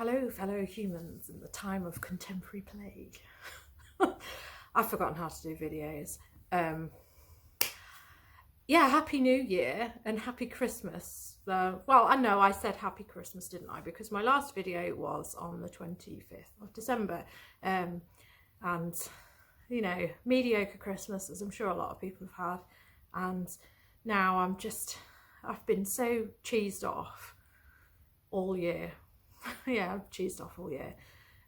Hello, fellow humans in the time of contemporary plague. I've forgotten how to do videos. Yeah, Happy New Year and Happy Christmas. Well, I know I said Happy Christmas, didn't I? Because my last video was on the 25th of December. And, you know, mediocre Christmas, as I'm sure a lot of people have had. And now I've been so cheesed off all year. Yeah, I've cheesed off all year.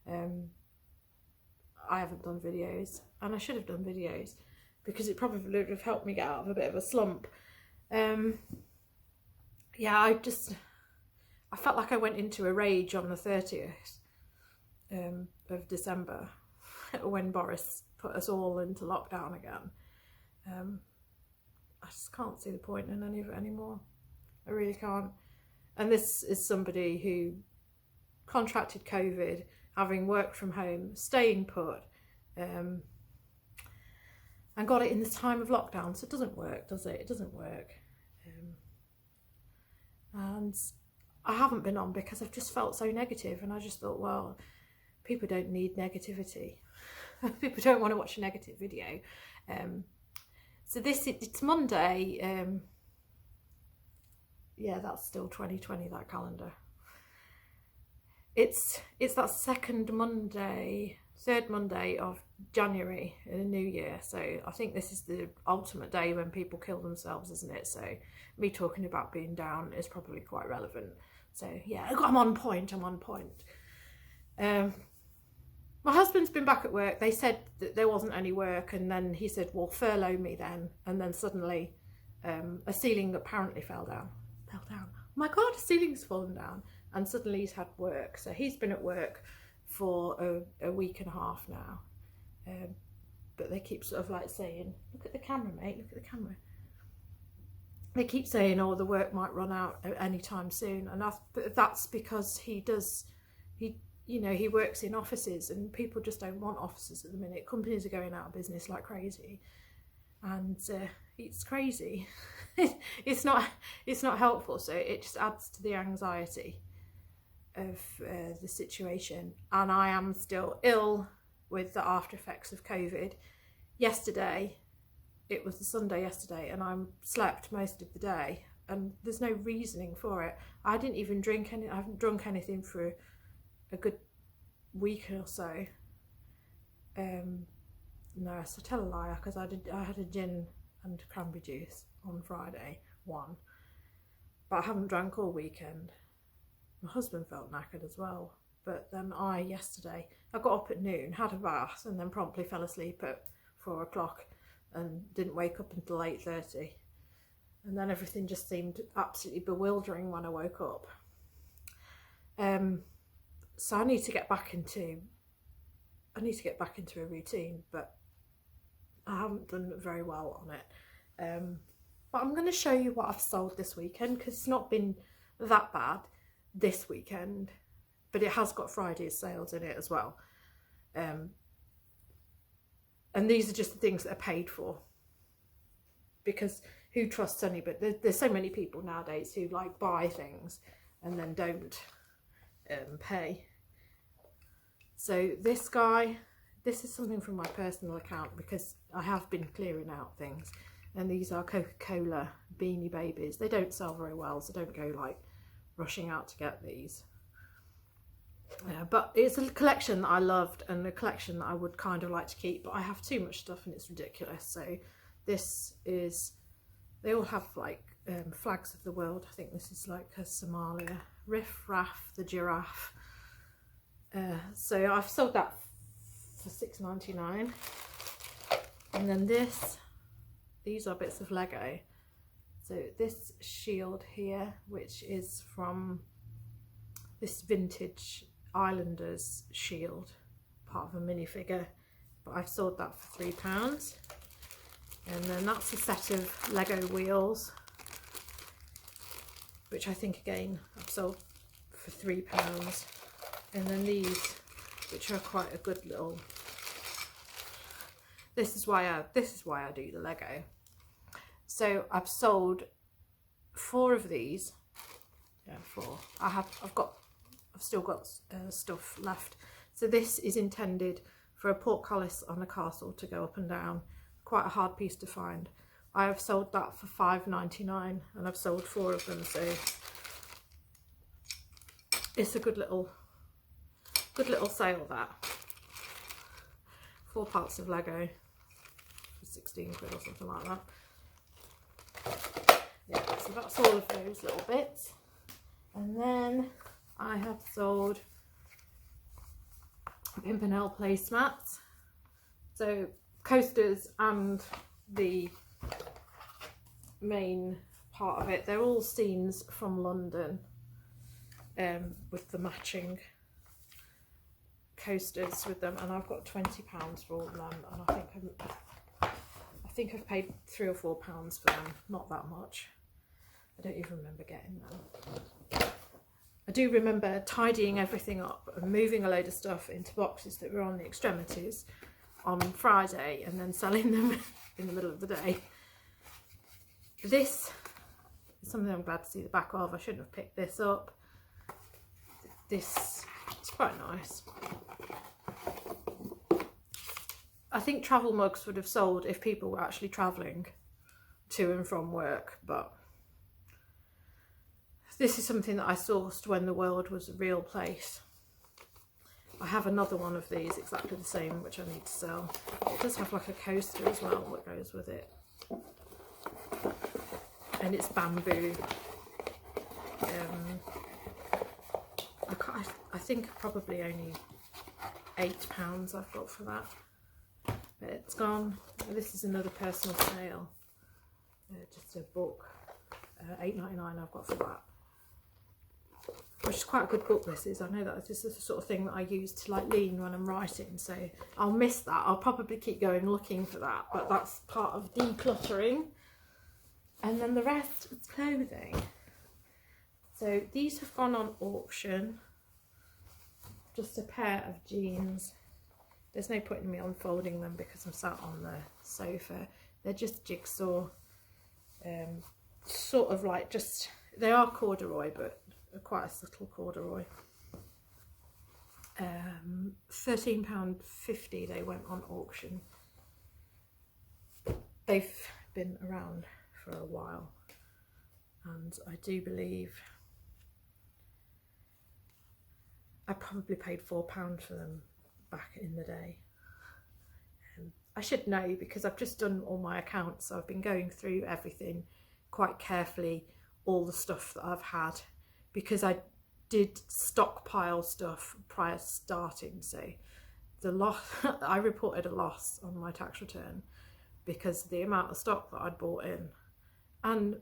I haven't done videos, and I should have done videos because it probably would have helped me get out of a bit of a slump. Yeah, I felt like I went into a rage on the 30th of December when Boris put us all into lockdown again. I just can't see the point in any of it anymore. I really can't. And this is somebody who contracted COVID, having worked from home, staying put, and got it in the time of lockdown. So it doesn't work, does it? It doesn't work. And I haven't been on because I've just felt so negative, and I just thought, well, people don't need negativity. People don't want to watch a negative video. So it's Monday. Yeah, that's still 2020, that calendar. It's that third Monday of January in a new year. So I think this is the ultimate day when people kill themselves, isn't it? So me talking about being down is probably quite relevant. So yeah, I'm on point. My husband's been back at work. They said that there wasn't any work, and then he said, well, furlough me then. And then suddenly a ceiling apparently fell down. Oh my God, a ceiling's fallen down. And suddenly he's had work. So he's been at work for a week and a half now. But they keep sort of like saying, look at the camera, mate, look at the camera. They keep saying, oh, the work might run out any time soon. And that's because he works in offices, and people just don't want offices at the minute. Companies are going out of business like crazy. And it's crazy. It's not helpful. So it just adds to the anxiety of the situation. And I am still ill with the after effects of COVID. Yesterday, it was the Sunday yesterday, and I slept most of the day, and there's no reasoning for it. I haven't drunk anything for a good week or so. No, so tell a liar, because I had a gin and cranberry juice on Friday, but I haven't drank all weekend. My husband felt knackered as well, but then yesterday I got up at noon, had a bath, and then promptly fell asleep at 4 o'clock and didn't wake up until 8:30, and then everything just seemed absolutely bewildering when I woke up. So I need to get back into a routine, but I haven't done very well on it. But I'm going to show you what I've sold this weekend, because it's not been that bad this weekend, but it has got Friday's sales in it as well. And these are just the things that are paid for, because who trusts anybody? There's so many people nowadays who like buy things and then don't pay. So this is something from my personal account, because I have been clearing out things, and these are Coca-Cola Beanie Babies. They don't sell very well, so don't go like rushing out to get these. But it's a collection that I loved, and a collection that I would kind of like to keep, but I have too much stuff and it's ridiculous. So they all have like flags of the world. I think this is like a Somalia, Riff Raff the giraffe. So I've sold that for $6.99, and then these are bits of Lego. So this shield here, which is from this vintage Islanders shield, part of a minifigure, but I've sold that for £3. And then that's a set of Lego wheels, which I think again I've sold for £3. And then these, which are quite a good little. This is why I do the Lego. So I've sold 4 of these. Yeah, 4. I've got I've still got stuff left. So this is intended for a portcullis on a castle to go up and down. Quite a hard piece to find. I have sold that for £5.99 and I've sold 4 of them, so it's a good little sale, that. 4 parts of Lego for 16 quid or something like that. Yeah, so that's all of those little bits. And then I have sold Pimpernel placemats. So coasters and the main part of it, they're all scenes from London, with the matching coasters with them, and I've got £20 for all of them, and I think I've paid £3 or £4 for them, not that much. I don't even remember getting them. I do remember tidying everything up and moving a load of stuff into boxes that were on the extremities on Friday and then selling them in the middle of the day. This is something I'm glad to see the back of. I shouldn't have picked this up. This is quite nice. I think travel mugs would have sold if people were actually travelling to and from work, but this is something that I sourced when the world was a real place. I have another one of these, exactly the same, which I need to sell. It does have like a coaster as well that goes with it. And it's bamboo. I think probably only £8 I've got for that. But it's gone. This is another personal sale. Just a book. £8.99 I've got for that. Which is quite a good book, this is. I know that this is the sort of thing that I use to like lean when I'm writing, so I'll miss that. I'll probably keep going looking for that, but that's part of decluttering. And then the rest is clothing. So these have gone on auction. Just a pair of jeans. There's no point in me unfolding them because I'm sat on the sofa. They're just jigsaw. Sort of like just, they are corduroy, but quite a subtle corduroy. £13.50 they went on auction. They've been around for a while, and I do believe I probably paid £4 for them back in the day. I should know because I've just done all my accounts, so I've been going through everything quite carefully, all the stuff that I've had, because I did stockpile stuff prior to starting. So the loss, I reported a loss on my tax return because of the amount of stock that I'd bought in. And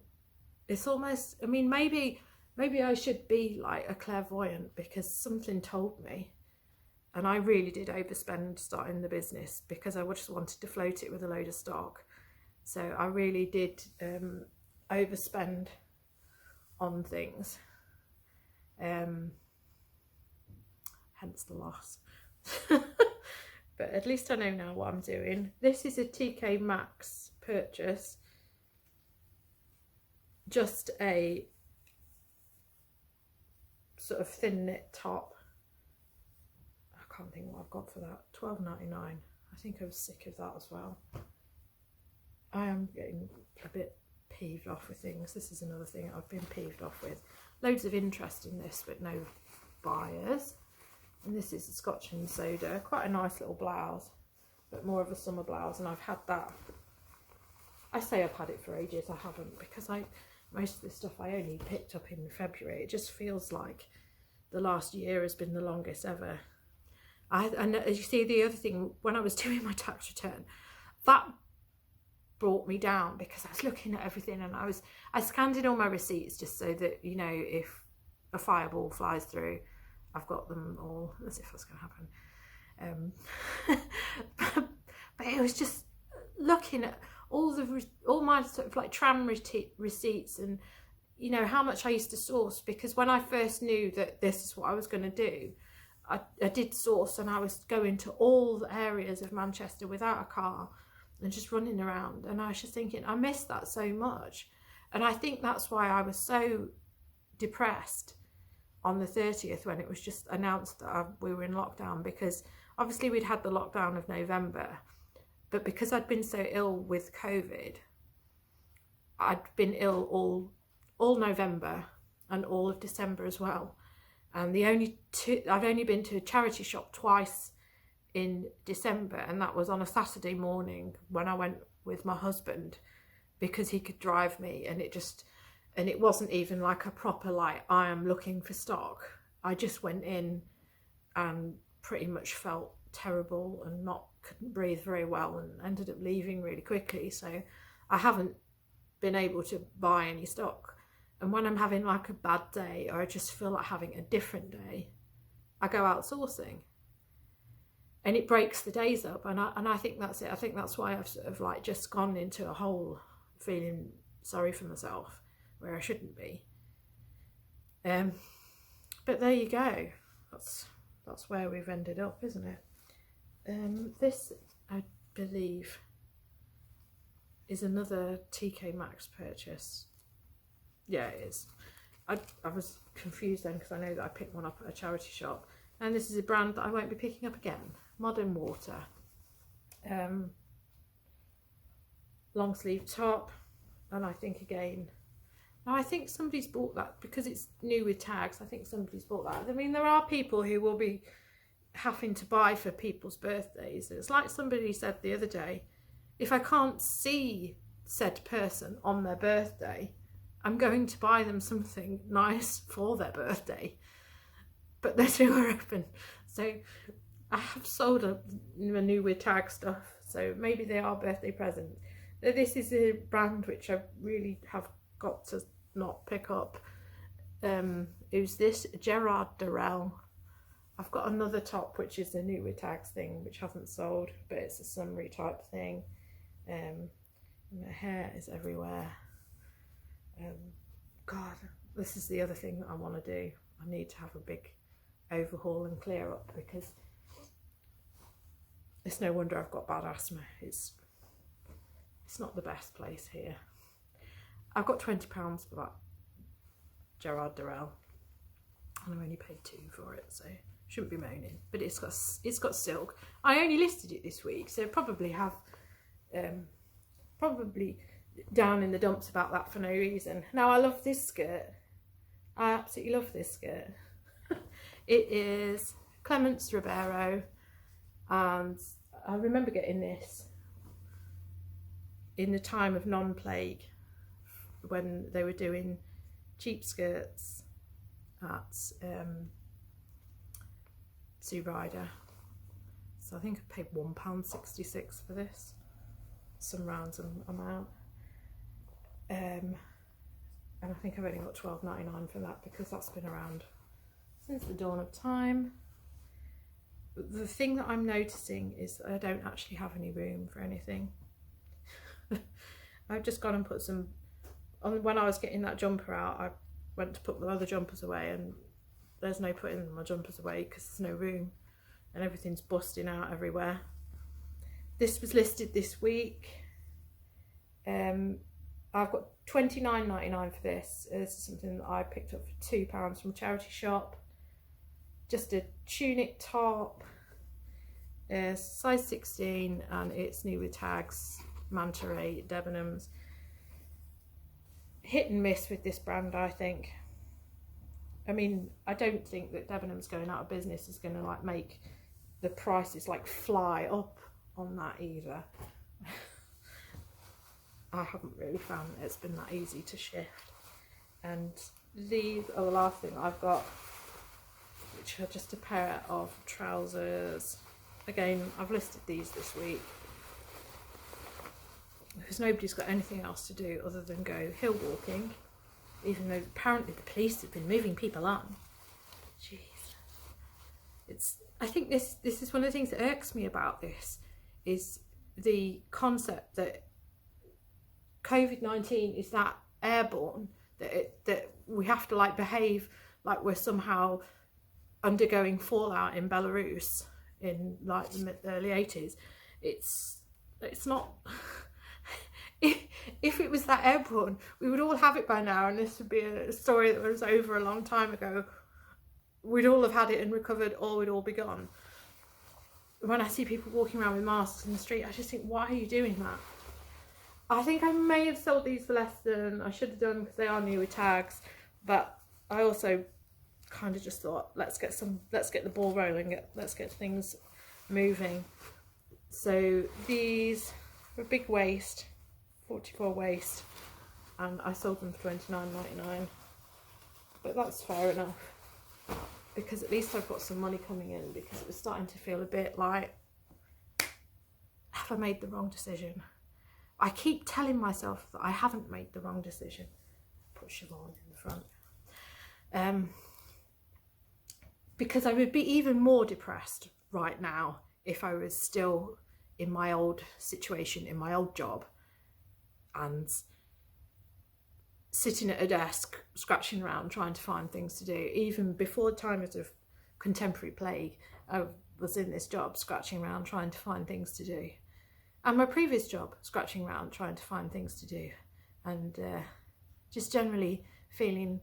it's almost, I mean, maybe I should be like a clairvoyant, because something told me, and I really did overspend starting the business because I just wanted to float it with a load of stock. So I really did overspend on things, hence the loss. But at least I know now what I'm doing. This is a TK Maxx purchase, just a sort of thin knit top. I can't think what I've got for that. £12.99. I think I was sick of that as well. I am getting a bit peeved off with things. This is another thing I've been peeved off with. Loads of interest in this, but no buyers. And this is a Scotch and Soda. Quite a nice little blouse, but more of a summer blouse. And I've had that. I say I've had it for ages. I haven't, because most of this stuff I only picked up in February. It just feels like the last year has been the longest ever. And as you see, the other thing, when I was doing my tax return, that brought me down because I was looking at everything, and I scanned in all my receipts just so that, you know, if a fireball flies through, I've got them all, as if that's going to happen. But it was just looking at all my sort of like tram receipts, and you know how much I used to source, because when I first knew that this is what I was going to do, I did source, and I was going to all the areas of Manchester without a car and just running around, and I was just thinking I missed that so much. And I think that's why I was so depressed on the 30th when it was just announced that we were in lockdown, because obviously we'd had the lockdown of November, but because I'd been so ill with COVID, I'd been ill all November and all of December as well. And I'd only been to a charity shop twice in December, and that was on a Saturday morning when I went with my husband because he could drive me, and it wasn't even like a proper like I am looking for stock. I just went in and pretty much felt terrible and couldn't breathe very well, and ended up leaving really quickly. So I haven't been able to buy any stock. And when I'm having like a bad day, or I just feel like having a different day, I go outsourcing, and it breaks the days up. And I think that's it. I think that's why I've sort of like just gone into a hole feeling sorry for myself where I shouldn't be. But there you go. That's where we've ended up, isn't it? This, I believe, is another TK Maxx purchase. Yeah, it is. I was confused then because I know that I picked one up at a charity shop, and this is a brand that I won't be picking up again. Modern Water. Long sleeve top, and I think again, now I think somebody's bought that because it's new with tags. I think somebody's bought that. I mean, there are people who will be having to buy for people's birthdays. It's like somebody said the other day, if I can't see said person on their birthday, I'm going to buy them something nice for their birthday. But they're two are open. So I have sold a new with tag stuff, so maybe they are birthday present. This is a brand which I really have got to not pick up. Who's this? Gerard Durrell. I've got another top which is a new with tags thing which hasn't sold, but it's a summery type thing. My hair is everywhere. God, this is the other thing that I want to do. I need to have a big overhaul and clear up, because it's no wonder I've got bad asthma. It's not the best place here. I've got £20 for that Gerard Durrell, and I only paid £2 for it, so shouldn't be moaning. But it's got silk. I only listed it this week, so probably have probably down in the dumps about that for no reason. Now I love this skirt. I absolutely love this skirt. It is Clemence Ribeiro, and I remember getting this in the time of non-plague when they were doing cheap skirts at Sue Ryder. So I think I paid £1.66 for this. Some rounds I'm out. And I think I've only got £12.99 for that, because that's been around since the dawn of time. The thing that I'm noticing is that I don't actually have any room for anything. I've just gone and put some on. When I was getting that jumper out, I went to put the other jumpers away, and there's no putting my jumpers away because there's no room, and everything's busting out everywhere. This was listed this week. I've got £29.99 for this. This is something that I picked up for £2 from a charity shop. Just a tunic top, size 16, and it's new with tags, Manta Ray Debenhams. Hit and miss with this brand, I think. I mean, I don't think that Debenhams going out of business is going to like make the prices like fly up on that either. I haven't really found that it's been that easy to shift. And these are the last thing I've got, which are just a pair of trousers. Again, I've listed these this week because nobody's got anything else to do other than go hill walking, even though apparently the police have been moving people on. Jeez. I think this is one of the things that irks me about this, is the concept that COVID-19 is that airborne, that we have to like behave like we're somehow undergoing fallout in Belarus in like the early 80s. It's not. If it was that airborne, we would all have it by now, and this would be a story that was over a long time ago. we'd all have had it and recovered, or we'd all be gone. When I see people walking around with masks in the street, I just think, why are you doing that? I think I may have sold these for less than I should have done because they are new with tags, but I also kind of just thought, let's get the ball rolling, let's get things moving. So these were a big waist, 44 waist, and I sold them for $29.99, but that's fair enough, because at least I've got some money coming in, because it was starting to feel a bit like, have I made the wrong decision? I keep telling myself that I haven't made the wrong decision. Put Siobhan in the front. Because I would be even more depressed right now if I was still in my old situation, in my old job, and sitting at a desk, scratching around, trying to find things to do. Even before the time of contemporary plague, I was in this job, scratching around, trying to find things to do. And my previous job, scratching around, trying to find things to do. And just generally feeling,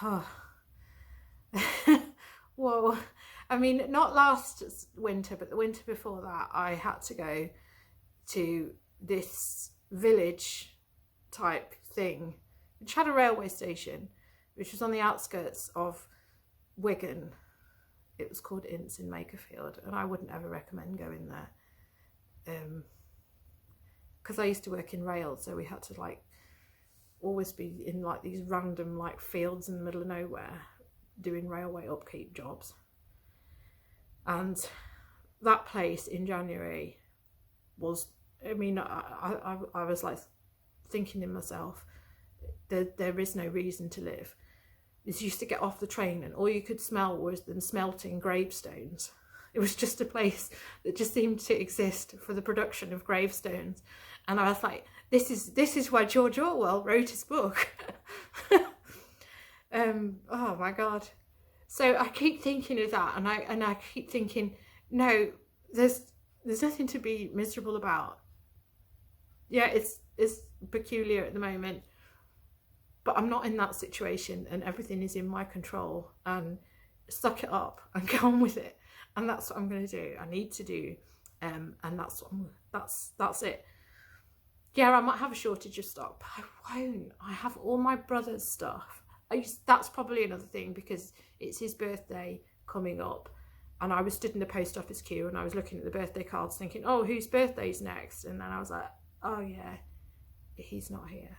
oh, whoa. I mean, not last winter, but the winter before that, I had to go to this village type thing, which had a railway station, which was on the outskirts of Wigan. It was called Ince in Makerfield, and I wouldn't ever recommend going there. Because I used to work in rail, so we had to like always be in like these random like fields in the middle of nowhere doing railway upkeep jobs. And that place in January was, I mean, I was like thinking in myself, there is no reason to live. You used to get off the train and all you could smell was them smelting gravestones. It was just a place that just seemed to exist for the production of gravestones. And I was like, this is why George Orwell wrote his book. Oh my God. So I keep thinking of that, and I keep thinking, no, there's nothing to be miserable about. Yeah, it's peculiar at the moment, but I'm not in that situation, and everything is in my control, and suck it up and get on with it. And that's what I'm going to do. I need to do, and that's it. Yeah, I might have a shortage of stock, but I won't. I have all my brother's stuff. That's probably another thing, because it's his birthday coming up, and I was stood in the post office queue and I was looking at the birthday cards thinking, oh, whose birthday's next? And then I was like, oh yeah, he's not here.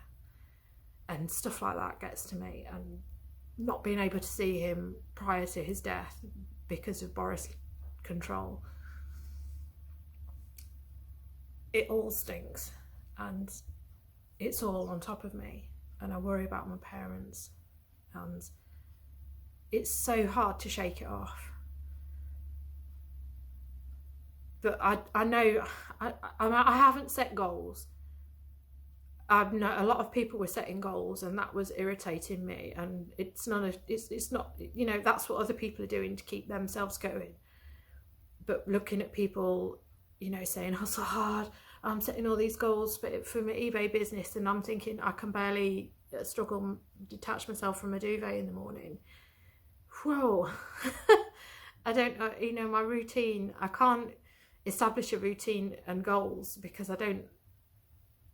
And stuff like that gets to me, and not being able to see him prior to his death because of Boris control, it all stinks, and it's all on top of me, and I worry about my parents, and it's so hard to shake it off. But I know I haven't set goals. I know a lot of people were setting goals, and that was irritating me, and it's not, you know, that's what other people are doing to keep themselves going. But looking at people, you know, saying hustle hard, I'm setting all these goals for my eBay business, and I'm thinking I can barely detach myself from a duvet in the morning. Whoa. I don't know, you know, my routine, I can't establish a routine and goals because I don't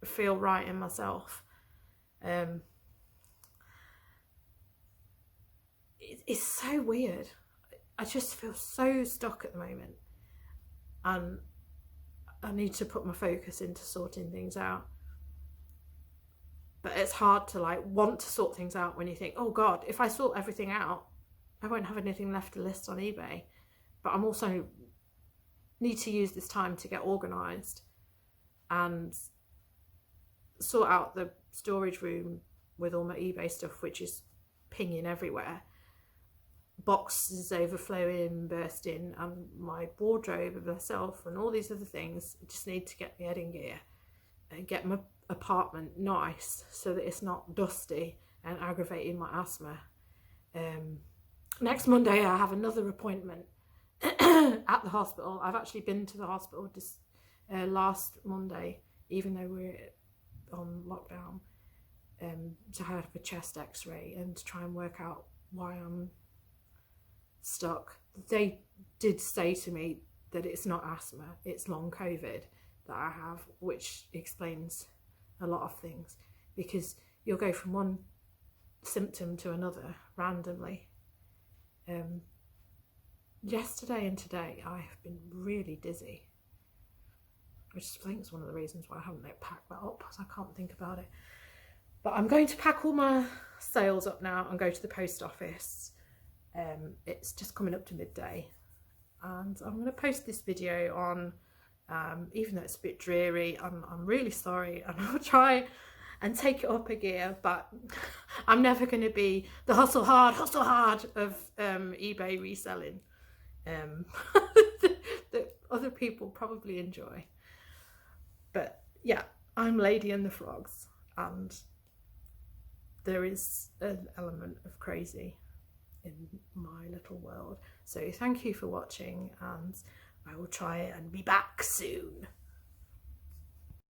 feel right in myself. It's so weird. I just feel so stuck at the moment, and I need to put my focus into sorting things out. But it's hard to like want to sort things out when you think, oh God, if I sort everything out, I won't have anything left to list on eBay. But I'm also need to use this time to get organised and sort out the storage room with all my eBay stuff, which is pinging everywhere. Boxes overflowing, bursting, and my wardrobe of myself and all these other things. I just need to get my head in gear and get my apartment nice so that it's not dusty and aggravating my asthma. Next Monday I have another appointment at the hospital. I've actually been to the hospital just last Monday, even though we're on lockdown, to have a chest x-ray and to try and work out why I'm stuck. They did say to me that it's not asthma, it's long COVID that I have, which explains a lot of things, because you'll go from one symptom to another randomly. Yesterday and today I have been really dizzy, which I think is one of the reasons why I haven't packed that up, because I can't think about it. But I'm going to pack all my sales up now and go to the post office. It's just coming up to midday, and I'm going to post this video on, even though it's a bit dreary. I'm really sorry, and I'll try and take it up a gear, but I'm never going to be the hustle hard of eBay reselling that other people probably enjoy. But yeah, I'm Lady and the Frogs, and there is an element of crazy in my little world. So thank you for watching, and I will try and be back soon.